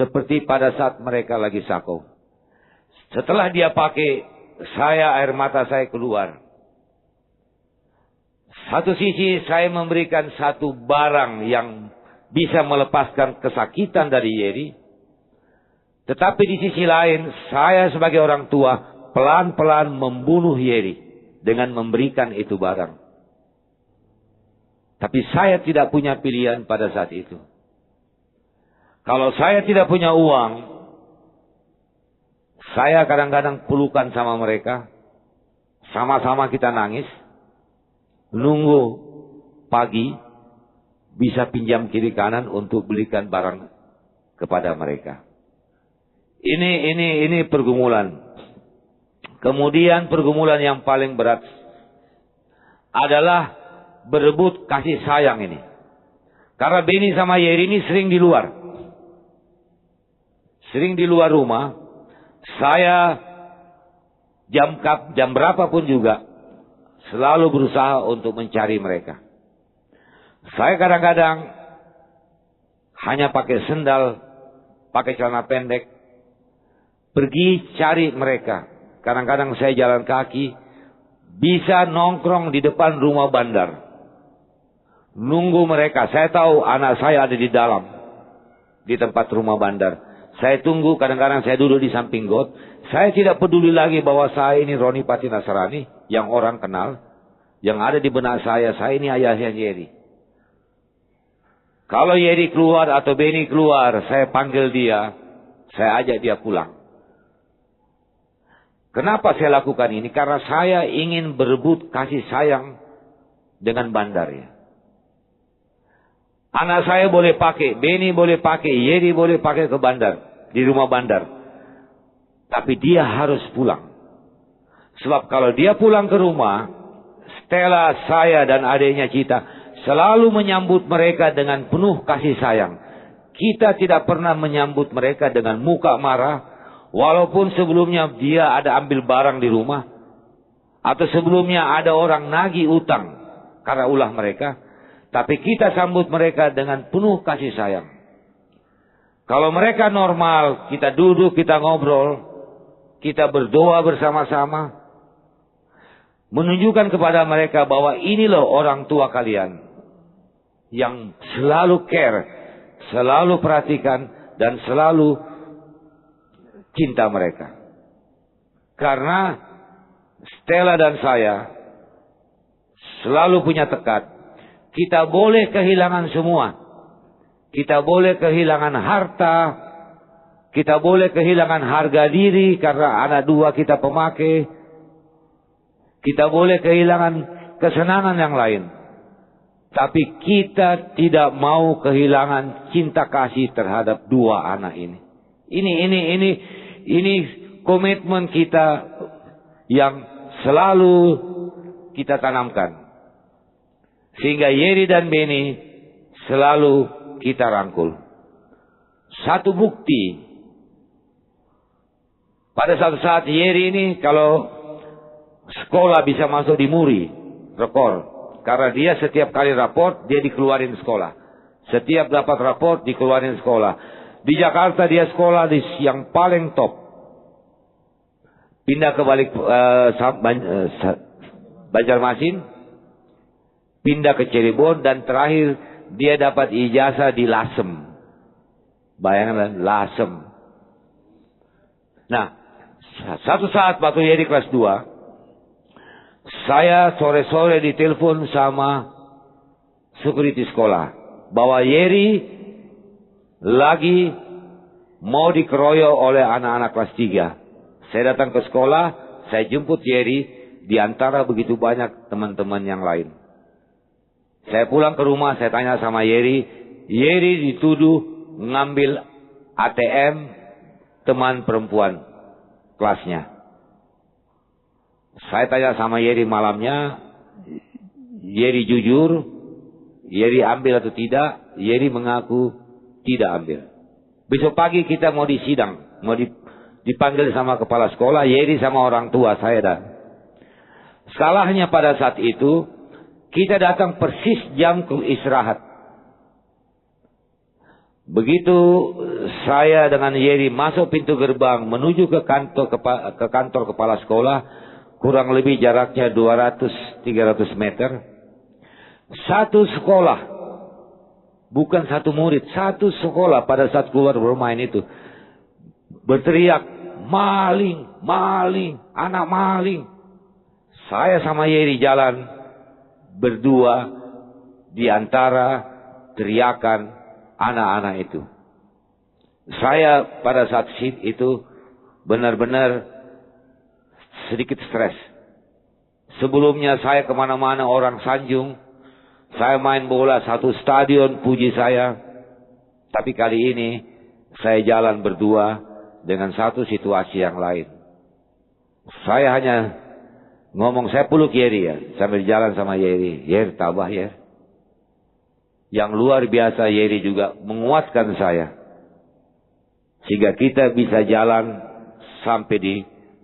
seperti pada saat mereka lagi sakau. Setelah dia pakai, air mata saya keluar. Satu sisi saya memberikan satu barang yang bisa melepaskan kesakitan dari Yeri. Tetapi di sisi lain, saya sebagai orang tua pelan-pelan membunuh Yeri dengan memberikan itu barang. Tapi saya tidak punya pilihan pada saat itu. Kalau saya tidak punya uang, saya kadang-kadang pelukan sama mereka. Sama-sama kita nangis. Nunggu pagi. Bisa pinjam kiri kanan untuk belikan barang kepada mereka. Ini pergumulan. Kemudian pergumulan yang paling berat adalah berebut kasih sayang ini. Karena Beni sama Yeri ini sering di luar. Sering di luar rumah. Saya jam berapapun juga selalu berusaha untuk mencari mereka. Saya kadang-kadang hanya pakai sendal, pakai celana pendek, pergi cari mereka. Kadang-kadang saya jalan kaki, bisa nongkrong di depan rumah bandar. Nunggu mereka. Saya tahu anak saya ada di dalam, di tempat rumah bandar. Saya tunggu, kadang-kadang saya duduk di samping got. Saya tidak peduli lagi bahwa saya ini Roni Pati Nasrani, yang orang kenal. Yang ada di benak saya ini ayahnya Yeri. Kalau Yeri keluar atau Beni keluar, saya panggil dia, saya ajak dia pulang. Kenapa saya lakukan ini? Karena saya ingin berebut kasih sayang dengan bandar ya. Anak saya boleh pakai, Beni boleh pakai, Yeri boleh pakai ke bandar, di rumah bandar. Tapi dia harus pulang. Sebab kalau dia pulang ke rumah, Stella, saya dan adiknya Cita selalu menyambut mereka dengan penuh kasih sayang. Kita tidak pernah menyambut mereka dengan muka marah. Walaupun sebelumnya dia ada ambil barang di rumah. Atau sebelumnya ada orang nagih utang karena ulah mereka. Tapi kita sambut mereka dengan penuh kasih sayang. Kalau mereka normal, kita duduk, kita ngobrol. Kita berdoa bersama-sama. Menunjukkan kepada mereka bahwa ini loh orang tua kalian. Yang selalu care, selalu perhatikan, dan selalu cinta mereka. Karena Stella dan saya selalu punya tekad, kita boleh kehilangan semua. Kita boleh kehilangan harta, kita boleh kehilangan harga diri karena anak dua kita pemakai. Kita boleh kehilangan kesenangan yang lain. Tapi kita tidak mau kehilangan cinta kasih terhadap dua anak ini. Ini komitmen kita yang selalu kita tanamkan. Sehingga Yeri dan Beni selalu kita rangkul. Satu bukti. Pada satu saat Yeri ini kalau sekolah bisa masuk di Muri, rekor. Karena dia setiap kali raport, dia dikeluarin sekolah. Setiap dapat raport, dikeluarin sekolah. Di Jakarta dia sekolah yang paling top. Pindah ke Banjarmasin. Pindah ke Cirebon. Dan terakhir, dia dapat ijazah di Lasem. Bayangkan, Lasem. Nah, satu saat waktu Yeri kelas 2. Saya sore-sore ditelepon sama security sekolah. bahwa Yeri lagi mau dikeroyok oleh anak-anak kelas 3. Saya datang ke sekolah, saya jemput Yeri di antara begitu banyak teman-teman yang lain. Saya pulang ke rumah, saya tanya sama Yeri. Yeri dituduh ngambil ATM teman perempuan kelasnya. Saya tanya sama Yeri malamnya, Yeri jujur, Yeri ambil atau tidak? Yeri mengaku tidak ambil. Besok pagi kita mau disidang, mau dipanggil sama kepala sekolah, Yeri sama orang tua saya dah. Salahnya pada saat itu, kita datang persis jam istirahat. Begitu saya dengan Yeri masuk pintu gerbang menuju ke kantor kepala sekolah, kurang lebih jaraknya 200-300 meter. Satu sekolah, bukan satu murid, satu sekolah pada saat keluar bermain itu berteriak, maling, maling, anak maling. Saya sama Yeri jalan berdua di antara teriakan anak-anak itu. Saya pada saat itu benar-benar sedikit stres. Sebelumnya saya kemana-mana orang sanjung. Saya main bola satu stadion puji saya. Tapi kali ini saya jalan berdua dengan satu situasi yang lain. Saya hanya ngomong, saya peluk Yeri ya, sambil jalan sama Yeri. Yeri tabah ya. Yang luar biasa Yeri juga menguatkan saya. Sehingga kita bisa jalan sampai di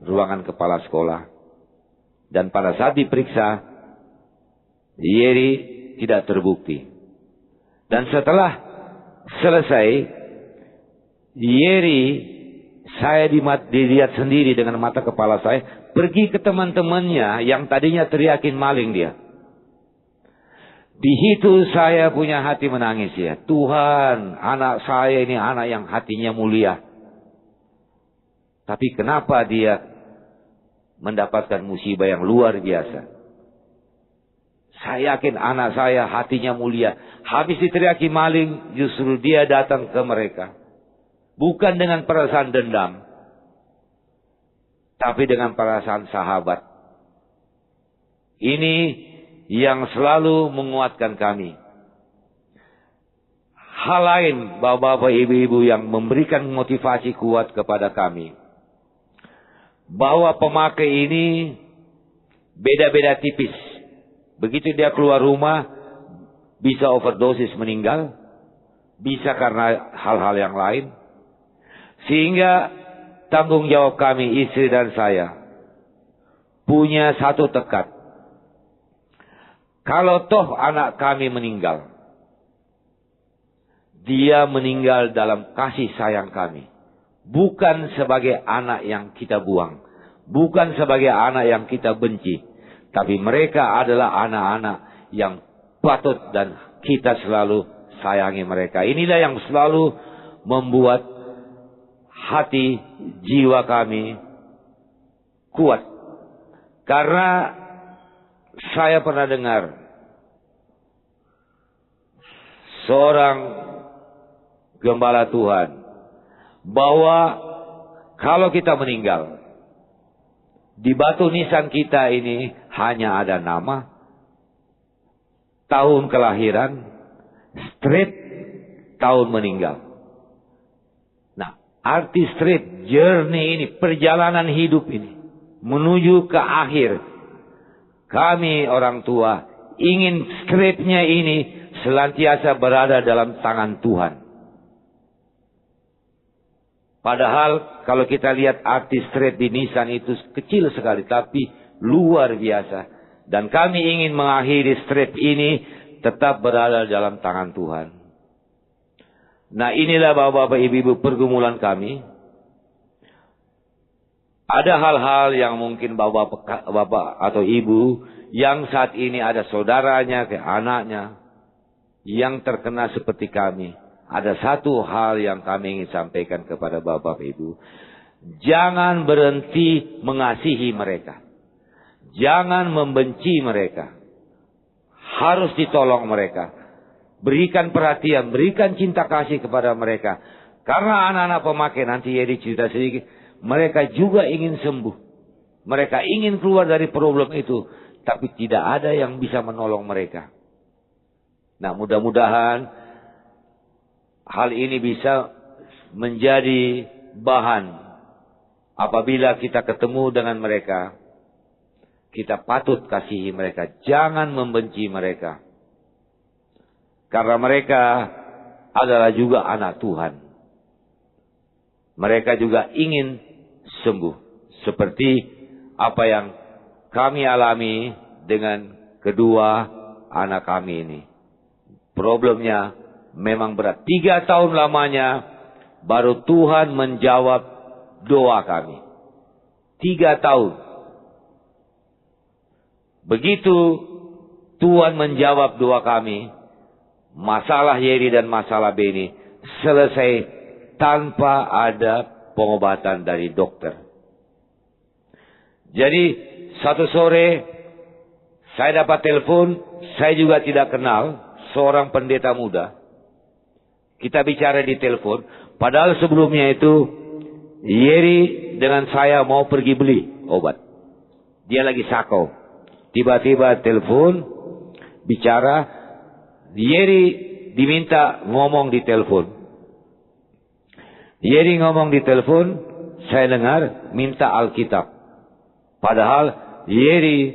ruangan kepala sekolah. Dan pada saat diperiksa, Yeri tidak terbukti. Dan setelah selesai, Yeri, saya dilihat sendiri dengan mata kepala saya, pergi ke teman-temannya yang tadinya teriakin maling dia. Di situ saya punya hati menangis ya. Tuhan, anak saya ini anak yang hatinya mulia. Tapi kenapa dia mendapatkan musibah yang luar biasa? Saya yakin anak saya hatinya mulia. Habis diteriaki maling, justru dia datang ke mereka. Bukan dengan perasaan dendam, tapi dengan perasaan sahabat. Ini yang selalu menguatkan kami. Hal lain, bapak-bapak, ibu-ibu yang memberikan motivasi kuat kepada kami, bahwa pemakai ini beda-beda tipis. Begitu dia keluar rumah, bisa overdosis meninggal, bisa karena hal-hal yang lain. Sehingga tanggung jawab kami, istri dan saya, punya satu tekad. Kalau toh anak kami meninggal, dia meninggal dalam kasih sayang kami. Bukan sebagai anak yang kita buang. Bukan sebagai anak yang kita benci. Tapi mereka adalah anak-anak yang patut dan kita selalu sayangi mereka. Inilah yang selalu membuat hati, jiwa kami kuat. Karena saya pernah dengar seorang gembala Tuhan bahwa kalau kita meninggal, di batu nisan kita ini hanya ada nama, tahun kelahiran, straight tahun meninggal. Nah, arti straight journey ini, perjalanan hidup ini menuju ke akhir. Kami orang tua ingin stripnya ini senantiasa berada dalam tangan Tuhan. Padahal kalau kita lihat arti strip di nisan itu kecil sekali, tapi luar biasa. Dan kami ingin mengakhiri strip ini tetap berada dalam tangan Tuhan. Nah, inilah bapak-bapak, ibu-ibu pergumulan kami. Ada hal-hal yang mungkin bapak atau ibu yang saat ini ada saudaranya, ke anaknya yang terkena seperti kami. Ada satu hal yang kami ingin sampaikan kepada bapak ibu. Jangan berhenti mengasihi mereka. Jangan membenci mereka. Harus ditolong mereka. berikan perhatian, berikan cinta kasih kepada mereka. Karena anak-anak pemakai, nanti Yeri cerita sedikit, mereka juga ingin sembuh. Mereka ingin keluar dari problem itu, tapi tidak ada yang bisa menolong mereka. Nah, mudah-mudahan hal ini bisa menjadi bahan apabila kita ketemu dengan mereka. Kita patut kasihi mereka, jangan membenci mereka. Karena mereka adalah juga anak Tuhan. Mereka juga ingin sembuh. Seperti apa yang kami alami dengan kedua anak kami ini. Problemnya memang berat. 3 tahun lamanya baru Tuhan menjawab doa kami. 3 tahun. Begitu Tuhan menjawab doa kami, masalah Yeri dan masalah Beni selesai tanpa ada pengobatan dari dokter. Jadi satu sore saya dapat telepon, saya juga tidak kenal, seorang pendeta muda. Kita bicara di telepon, padahal sebelumnya itu Yeri dengan saya mau pergi beli obat. Dia lagi sakau. Tiba-tiba telepon, bicara, Yeri diminta ngomong di telepon. Yeri ngomong di telepon, saya dengar minta Alkitab. Padahal Yeri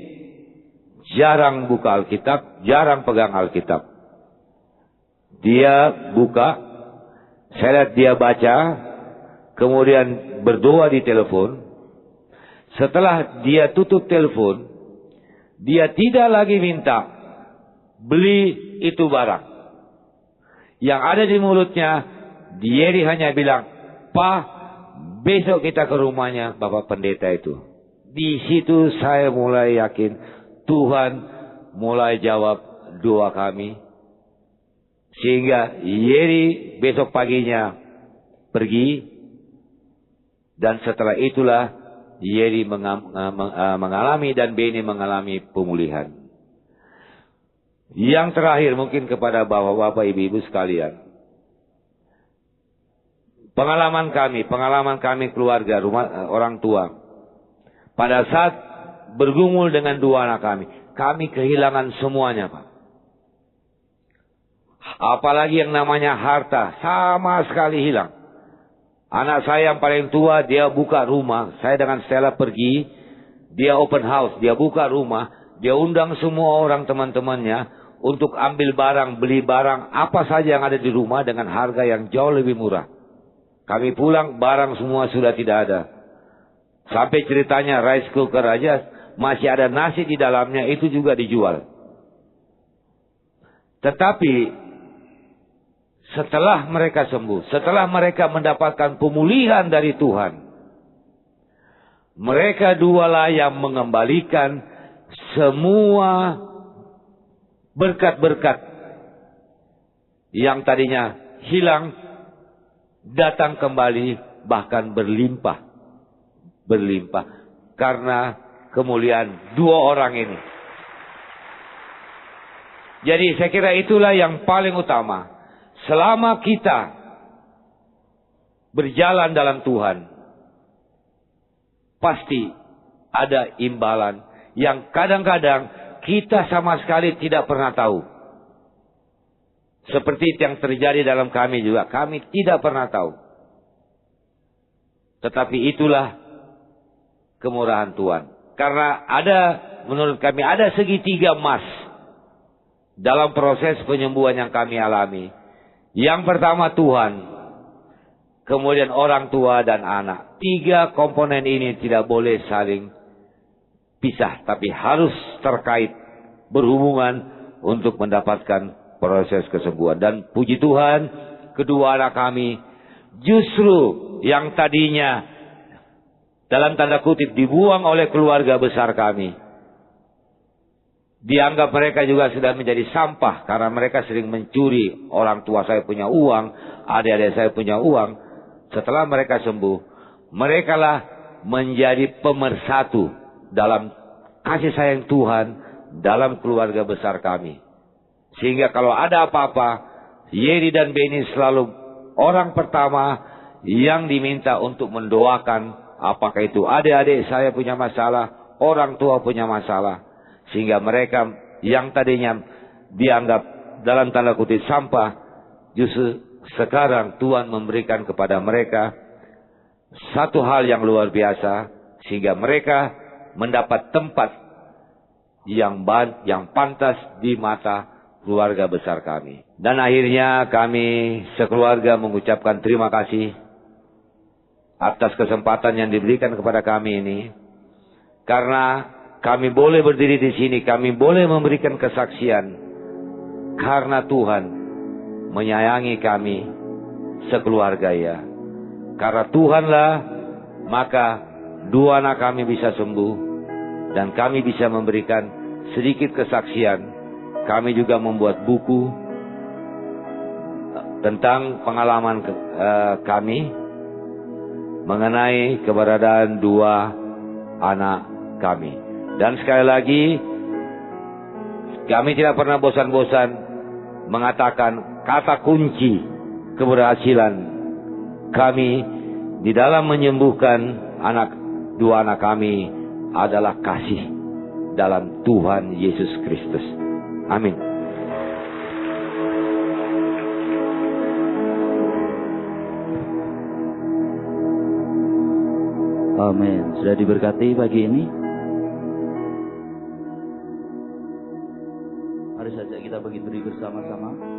jarang buka Alkitab, jarang pegang Alkitab. Dia buka, saya lihat dia baca, kemudian berdoa di telepon. Setelah dia tutup telepon, dia tidak lagi minta beli itu barang. Yang ada di mulutnya, Yeri hanya bilang, "Pak, besok kita ke rumahnya Bapak Pendeta itu." Di situ saya mulai yakin Tuhan mulai jawab doa kami. Sehingga Yeri besok paginya pergi. Dan setelah itulah Yeri mengalami dan Beni mengalami pemulihan. Yang terakhir mungkin kepada bapak-bapak, ibu-ibu sekalian. Pengalaman kami keluarga, orang tua. Pada saat bergumul dengan 2 anak kami kehilangan semuanya, Pak. Apalagi yang namanya harta, sama sekali hilang. Anak saya yang paling tua, dia buka rumah. Saya dengan Stella pergi, dia open house, dia buka rumah. Dia undang semua orang teman-temannya untuk ambil barang, beli barang, apa saja yang ada di rumah dengan harga yang jauh lebih murah. Kami pulang, barang semua sudah tidak ada. Sampai ceritanya rice cooker aja masih ada nasi di dalamnya, itu juga dijual. Tetapi setelah mereka sembuh, setelah mereka mendapatkan pemulihan dari Tuhan, mereka 2 lah yang mengembalikan semua berkat-berkat yang tadinya hilang, datang kembali, bahkan berlimpah. Karena kemuliaan 2 orang ini. Jadi saya kira itulah yang paling utama. Selama kita berjalan dalam Tuhan, pasti ada imbalan yang kadang-kadang kita sama sekali tidak pernah tahu. Seperti yang terjadi dalam kami juga, kami tidak pernah tahu. Tetapi itulah kemurahan Tuhan. Karena menurut kami ada segitiga emas dalam proses penyembuhan yang kami alami. Yang pertama Tuhan, kemudian orang tua dan anak. 3 komponen ini tidak boleh saling pisah, tapi harus terkait, berhubungan untuk mendapatkan proses kesembuhan. Dan puji Tuhan, kedua anak kami justru yang tadinya dalam tanda kutip dibuang oleh keluarga besar kami, dianggap mereka juga sudah menjadi sampah karena mereka sering mencuri. Orang tua saya punya uang, adik-adik saya punya uang. Setelah mereka sembuh, mereka lah menjadi pemersatu dalam kasih sayang Tuhan dalam keluarga besar kami. Sehingga kalau ada apa-apa, Yeri dan Beni selalu orang pertama yang diminta untuk mendoakan. Apakah itu adik-adik saya punya masalah, orang tua punya masalah. Sehingga mereka yang tadinya dianggap dalam tanda kutip sampah, justru sekarang Tuhan memberikan kepada mereka satu hal yang luar biasa. Sehingga mereka mendapat tempat yang pantas di mata keluarga besar kami. Dan akhirnya kami sekeluarga mengucapkan terima kasih atas kesempatan yang diberikan kepada kami ini. Karena kami boleh berdiri di sini, kami boleh memberikan kesaksian. Karena Tuhan menyayangi kami sekeluarga ya. Karena Tuhanlah, maka dua anak kami bisa sembuh. Dan kami bisa memberikan sedikit kesaksian. Kami juga membuat buku tentang pengalaman kami mengenai keberadaan dua anak kami. Dan sekali lagi, kami tidak pernah bosan-bosan mengatakan kata kunci keberhasilan kami di dalam menyembuhkan dua anak kami adalah kasih dalam Tuhan Yesus Kristus. Amin.
Amin. Sudah diberkati pagi ini? Mari saja kita bagi beri bersama-sama.